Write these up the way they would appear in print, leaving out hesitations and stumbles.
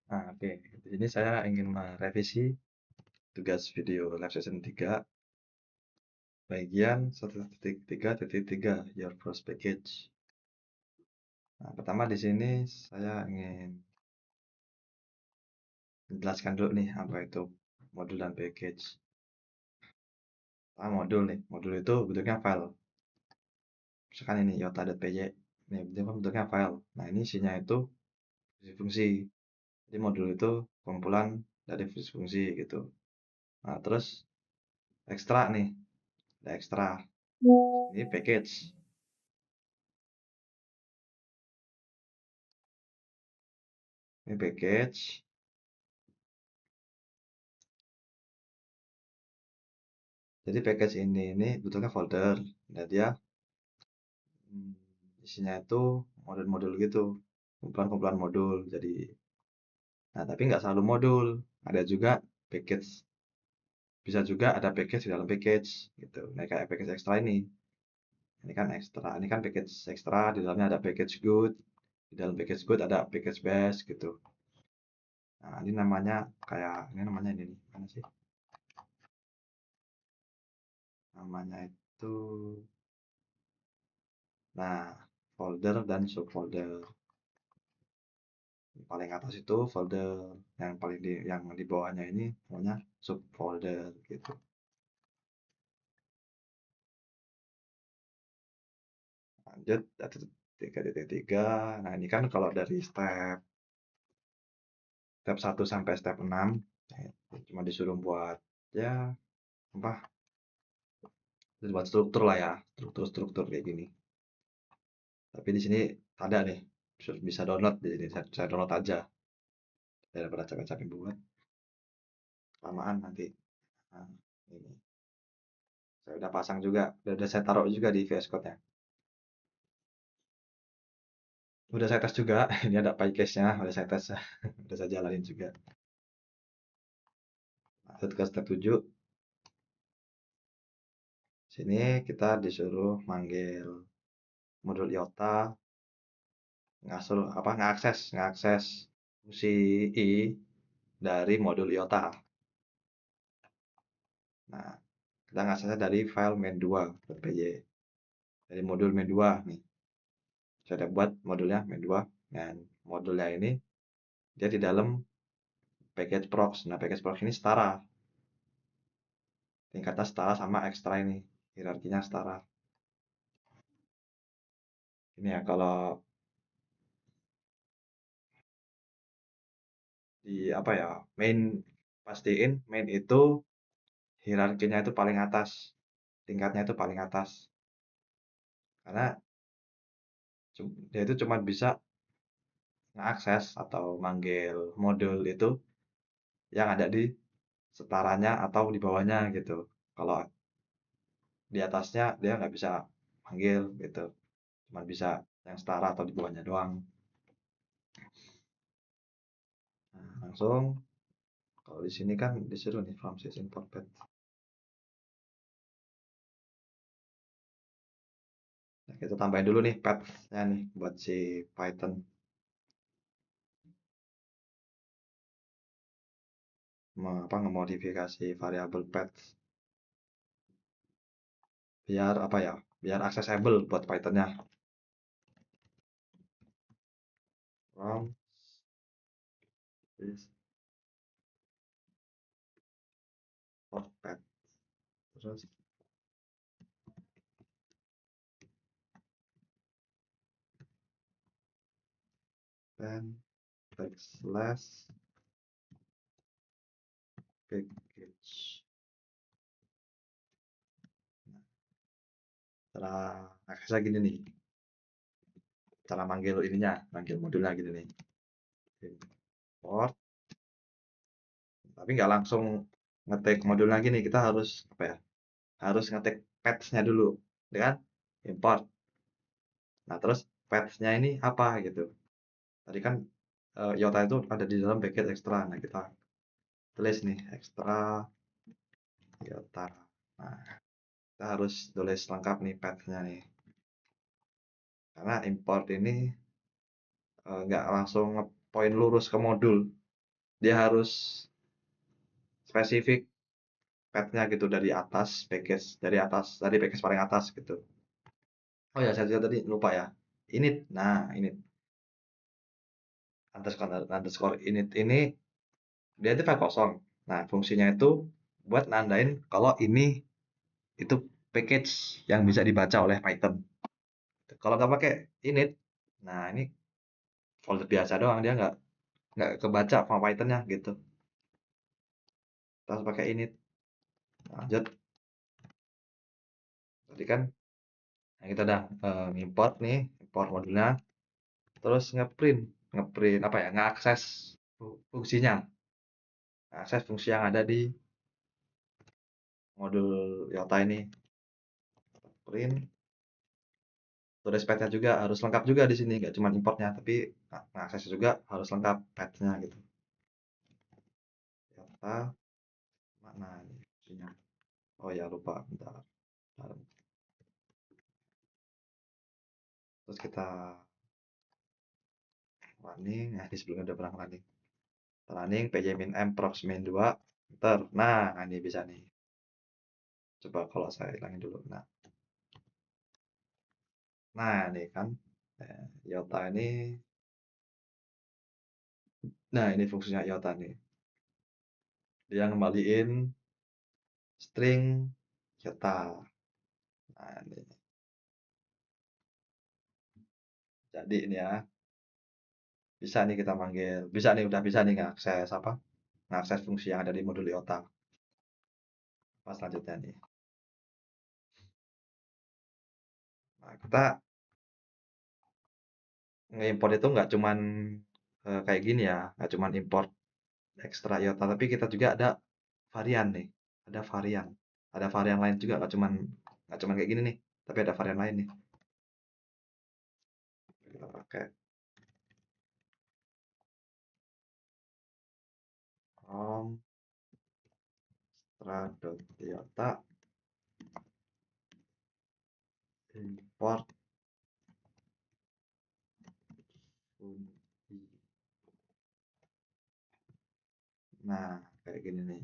Nah, oke. Di sini saya ingin merevisi tugas video live session 3 bagian 1.3.3 Your First Package. Nah, pertama di sini saya ingin menjelaskan dulu nih apa itu modul dan package. Modul nih, modul itu bentuknya file. Misalkan ini yota.py, ini bentuknya file. Nah, ini isinya itu fungsi-fungsi. Jadi modul itu kumpulan dari fungsi-fungsi gitu. Nah, terus ekstra nih, ada ekstra. Ini package. Ini package. Jadi package ini bentuknya folder. Nah, dia hmm, isinya itu modul-modul gitu, kumpulan-kumpulan modul. Jadi, nah tapi nggak selalu modul. Ada juga package. Bisa juga ada package di dalam package gitu. Nah, kayak package ekstra ini. Ini kan ekstra. Ini kan package ekstra. Di dalamnya ada package good. Di dalam package good ada package base gitu. Nah, ini namanya kayak ini namanya ini nih. Mana sih? Namanya itu. Nah, folder dan subfolder. Paling atas itu folder, yang di bawahnya ini namanya subfolder gitu. Lanjut 3.3. Nah, ini kan kalau dari step 1 sampai step 6 cuma disuruh buat ya apa? Buat struktur lah ya, struktur-struktur kayak gini. Tapi di sini ada nih, bisa download di sini. Saya download aja daripada capek-capek buat kelamaan nanti. Nah, ini saya udah pasang juga, udah saya taruh juga di VS Code-nya. Udah saya tes juga, ini ada PyCase-nya, udah saya tes, udah saya jalanin juga. Lanjut ke step 7. Sini kita disuruh manggil modul IOTA, ngakses fungsi i dari modul IOTA. Nah, kita ngaksesnya dari file main2.py. Dari modul main2 nih. Saya udah buat modulnya main2 dan modulnya ini dia di dalam package prox. Nah, package prox ini setara. Tingkatnya setara sama ekstra ini. Hierarkinya setara. Ini ya kalau di apa ya, pastiin main itu hierarkinya itu paling atas, tingkatnya itu paling atas, karena dia itu cuma bisa mengakses atau manggil modul itu yang ada di setaranya atau di bawahnya gitu. Kalau di atasnya dia nggak bisa manggil gitu, cuma bisa yang setara atau di bawahnya doang. Nah, langsung kalau di sini kan disuruh nih from sys import path. Nah, kita tambahin dulu nih path-nya nih buat si Python. Ngemodifikasi variabel path biar apa ya, biar accessible buat Pythonnya. From this import path, terus then backslash package. Cara aksesnya gini nih, cara manggil ininya, manggil modulnya gini nih, import, tapi nggak langsung ngetik modulnya gini, kita harus apa ya, harus ngetik path-nya dulu, ya kan, import. Nah terus path-nya ini apa gitu, tadi kan iota itu ada di dalam package ekstra. Nah kita tulis nih ekstra iota. Nah kita harus tulis lengkap nih path-nya nih, karena import ini nggak langsung ngepoint lurus ke modul. dia harus spesifik path-nya gitu dari atas dari package paling atas gitu. Oh ya, saya juga tadi lupa ya. Init. Nah, init underscore init ini dia itu file kosong. Nah, fungsinya itu buat nandain kalau ini itu package yang bisa dibaca oleh Python. Kalau nggak pakai init, nah ini folder biasa doang, dia nggak kebaca sama Pythonnya gitu. Kita harus pakai init. Nah, lanjut. Tadi kan nah kita udah import nih, import modulnya, terus ngeprint, ngeprint apa ya, ngakses fungsinya, akses fungsi yang ada di modul Yota ini. Print, tulis path-nya juga harus lengkap juga di sini, nggak cuma importnya, tapi ngakses juga harus lengkap path-nya gitu. Yota, mana ini fungsinya? Oh ya lupa, bentar. Bentar. Terus kita running, nah di sebelumnya udah pernah running. Running pjmin prox main 2, enter. Nah, ini bisa nih. Coba kalau saya hilangin dulu. Nah, ini kan Yota ini. Nah, ini fungsinya Yota nih. Dia ngembaliin string Yota. Nah, ini. Jadi ini ya, bisa nih kita manggil. Bisa nih, udah bisa nih ngakses apa? Ngakses fungsi yang ada di modul Yota. Pas selanjutnya nih. Nah, kita nge-import itu nggak cuman kayak gini ya, nggak cuman import ekstra Iota, tapi kita juga ada varian nih, ada varian, lain juga nggak cuman kayak gini nih, tapi ada varian lain nih. Kita pakai from extra.iota import funky. Nah, kayak gini nih.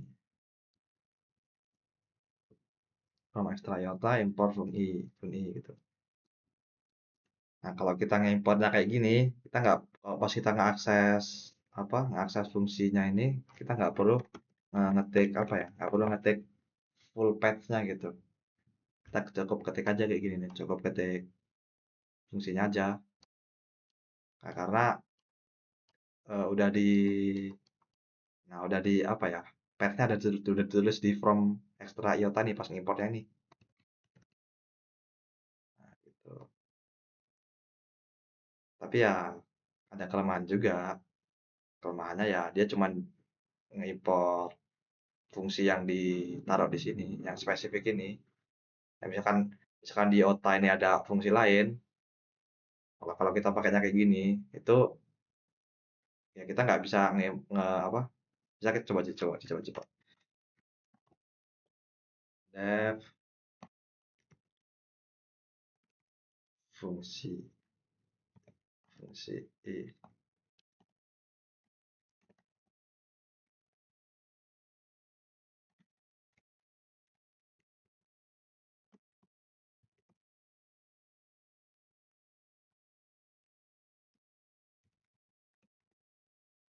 From extra iota import funky gitu. Nah, kalau kita nge-importnya kayak gini, kita nggak, kalau pas kita ngeakses apa, ngeakses fungsinya ini, kita nggak perlu ngetik apa ya, nggak perlu ngetik full path-nya gitu. Kita cukup ketik aja kayak gini nih, cukup ketik fungsinya aja. Nah, karena udah di, nah udah di apa ya, path-nya udah ditulis di from extra iota nih pas ngimportnya nih. Nah, gitu. Tapi ya ada kelemahan juga. Kelemahannya ya dia cuman ngimport fungsi yang ditaruh di sini, yang spesifik ini. Nah, misalkan di OTA ini ada fungsi lain, kalau kita pakainya kayak gini, itu ya kita nggak bisa apa? Bisa kita coba. Def fungsi i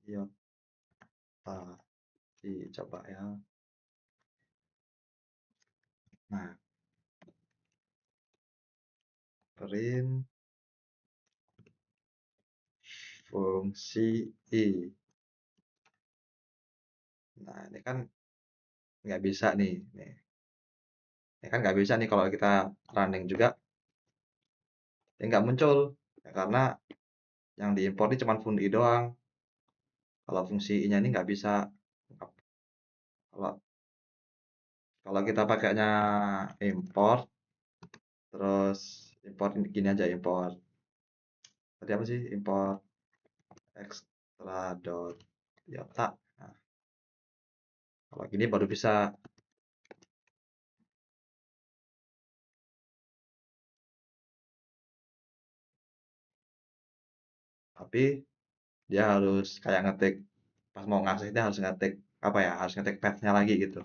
iota coba ya. Nah, print fungsi i. Nah, ini kan nggak bisa nih. Ini kan nggak bisa nih kalau kita running juga, ya nggak muncul. Ya, karena yang diimpor ini cuma fun i doang. Kalau fungsi i-nya ini nggak bisa. Kalau kalau kita pakainya import, terus import gini aja, import. Tadi apa sih? Import extra dot iota. Nah, kalau gini baru bisa. Tapi dia harus kayak ngetik pas mau ngaksesnya harus ngetik apa ya, harus ngetik path-nya lagi gitu.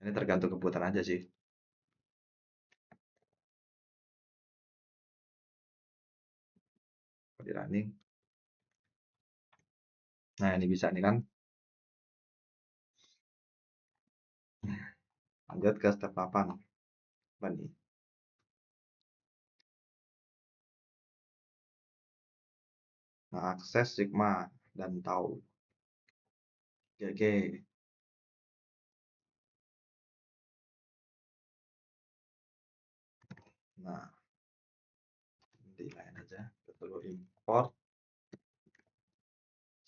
Ini tergantung kebutuhan aja sih. Kalau di running. Nah, ini bisa nih kan. Lanjut ke step 8. Apa nih? Nah, akses Sigma dan tahu. Oke, oke. Nah, di lain aja. Kita perlu import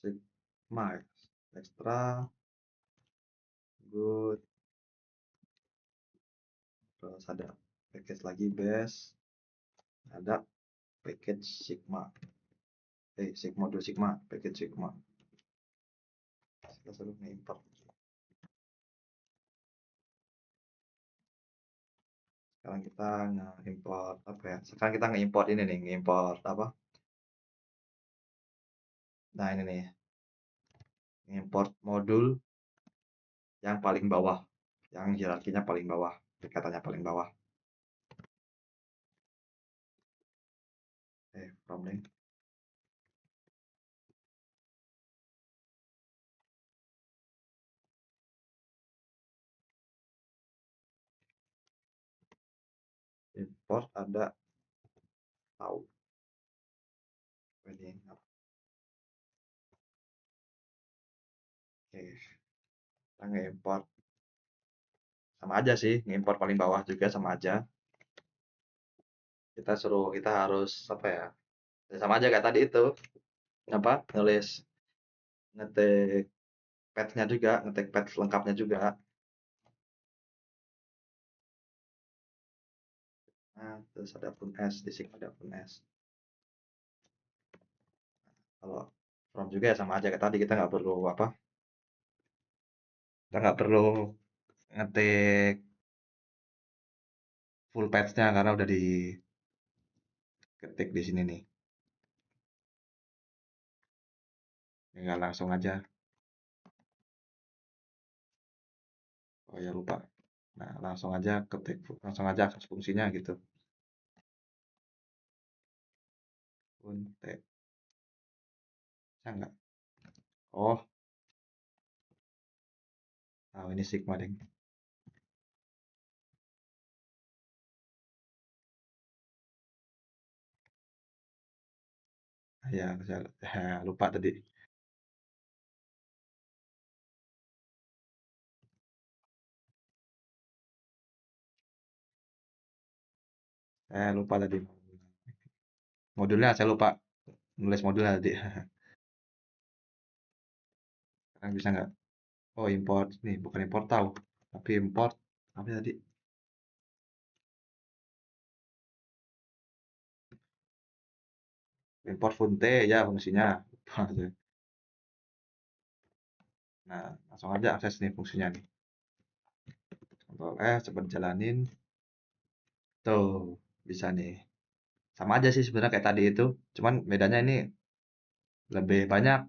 Sigma extra good. Terus ada package lagi base. Ada package Sigma. Sigma modul Sigma, package Sigma. Kita suruh import. Sekarang kita nge-import apa ya? Sekarang kita nge-import ini nih, nge-import apa? Nah, ini nih. Import modul yang paling bawah, yang hierarkinya paling bawah, tingkatannya paling bawah. From link. Import ada tahu. Ini oke, kita nge-import sama aja sih, nge-import paling bawah juga sama aja. Kita harus apa ya? Ya sama aja kayak tadi itu. Apa? Nulis ngetik path-nya juga, ngetik path lengkapnya juga. Nah, terus ada pun S, di sini ada pun S. Kalau from juga ya sama aja kayak tadi, kita nggak perlu apa? Kita nggak perlu ngetik full path-nya karena udah diketik di sini nih. Tinggal langsung aja. Oh ya lupa. Nah, langsung aja ketik, langsung aja akses fungsinya gitu. Untek. Bisa nggak? Oh, nah ini Sigma deh. Ya, saya lupa tadi. Saya lupa tadi. Modulnya saya lupa. Nulis modulnya tadi. Sekarang bisa nggak? Oh, import. Nih, bukan import tahu. Tapi import. Apa tadi? Import funte ya fungsinya. Nah, langsung aja akses nih fungsinya nih. Ctrl F, coba jalanin. Tuh, bisa nih. Sama aja sih sebenarnya kayak tadi itu. Cuman bedanya ini lebih banyak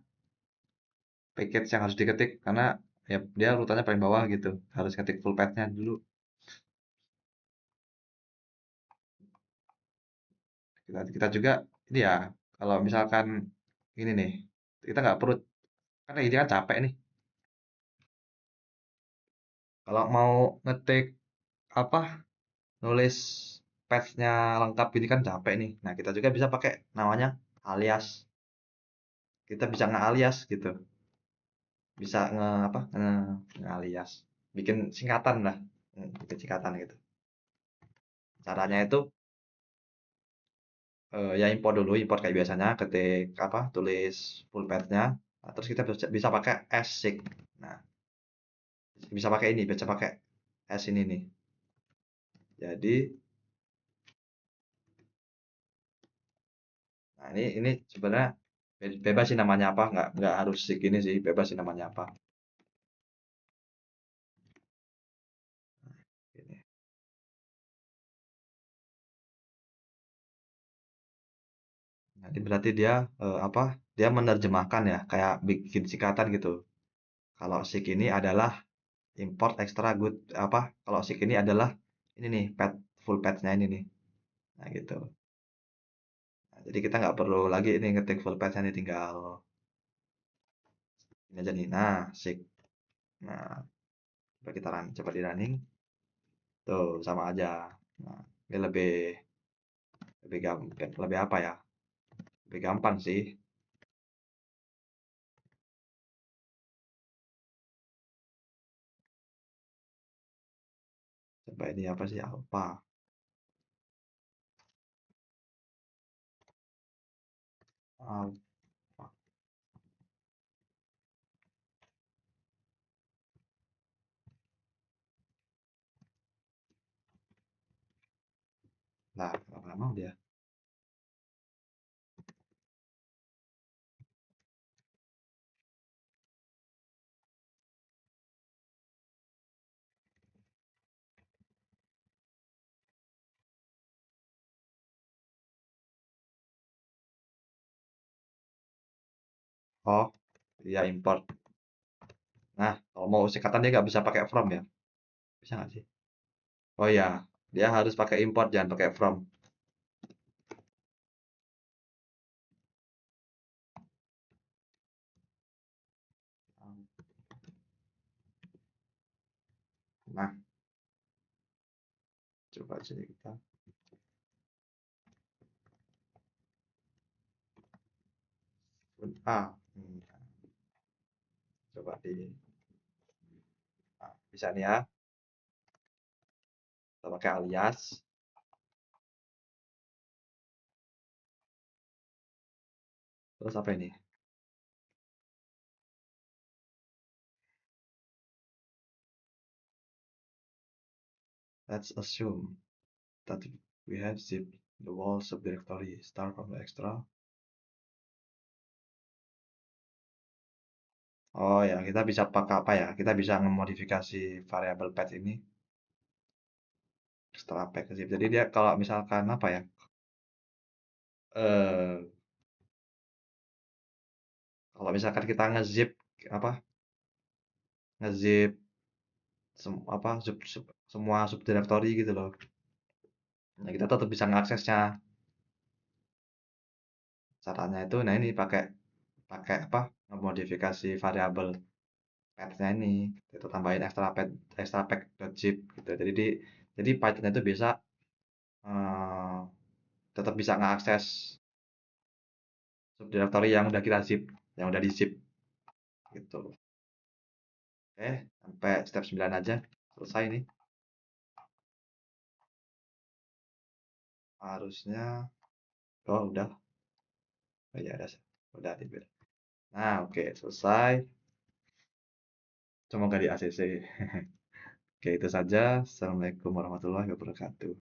package yang harus diketik karena ya dia urutannya paling bawah gitu. Harus ketik full path-nya dulu. Kita juga ini ya kalau misalkan ini nih kita nggak perlu kan ini kan capek nih. Kalau mau ngetik apa nulis path-nya lengkap ini kan capek nih. Nah kita juga bisa pakai namanya alias. Kita bisa nge-alias gitu. Bisa nge apa nge-alias. Bikin singkatan lah. Bikin singkatan gitu. Caranya itu ya import dulu, import kayak biasanya, ketik apa, tulis full path-nya, nah, terus kita bisa pakai async. Nah, bisa pakai ini, bisa pakai s ini nih. Jadi, nah ini sebenarnya bebas sih namanya apa, nggak harus segini sih, bebas sih namanya apa. Ini. Nanti berarti dia apa? dia menerjemahkan ya, kayak bikin singkatan gitu. Kalau SIG ini adalah import extra good apa? Kalau SIG ini adalah ini nih full patch-nya ini nih. Nah gitu. Nah, jadi kita nggak perlu lagi ini ngetik full patch-nya nih, tinggal ini aja nih. Nah, SIG. Nah, coba kita coba di running. Tuh, sama aja. Nah, ini lebih gampang, lebih apa ya? Lebih gampang sih. Coba ini apa sih? Alpha. Alpha. Nah, kenapa mau dia? Oh, iya import. Nah, kalau mau singkatan dia nggak bisa pakai from ya? Bisa nggak sih? Oh iya, dia harus pakai import, jangan pakai from. Nah, coba sini kita. Ah, coba di. Nah, bisa nih ya. Kita pakai alias. Terus apa ini? Let's assume that we have zip the whole subdirectory start from the extra. Oh ya, kita bisa pakai apa ya? Kita bisa memodifikasi variabel path ini setelah pack zip. Jadi dia kalau misalkan apa ya? Eh, kalau misalkan kita ngezip apa? Ngezip apa semua subdirectory gitu loh. Nah, kita tetap bisa mengaksesnya. Caranya itu, nah ini pakai pakai apa? Memodifikasi variabel path-nya ini. Kita tambahin extra pack.zip gitu. Jadi Python itu bisa eh, tetap bisa mengakses subdirectory yang udah kita zip, yang udah di zip gitu. Oke, sampai step 9 aja. Selesai nih. Harusnya oh udah. Oh ya udah dibilang. Nah, oke, selesai. Semoga di ACC. Oke, itu saja. Assalamualaikum warahmatullahi wabarakatuh.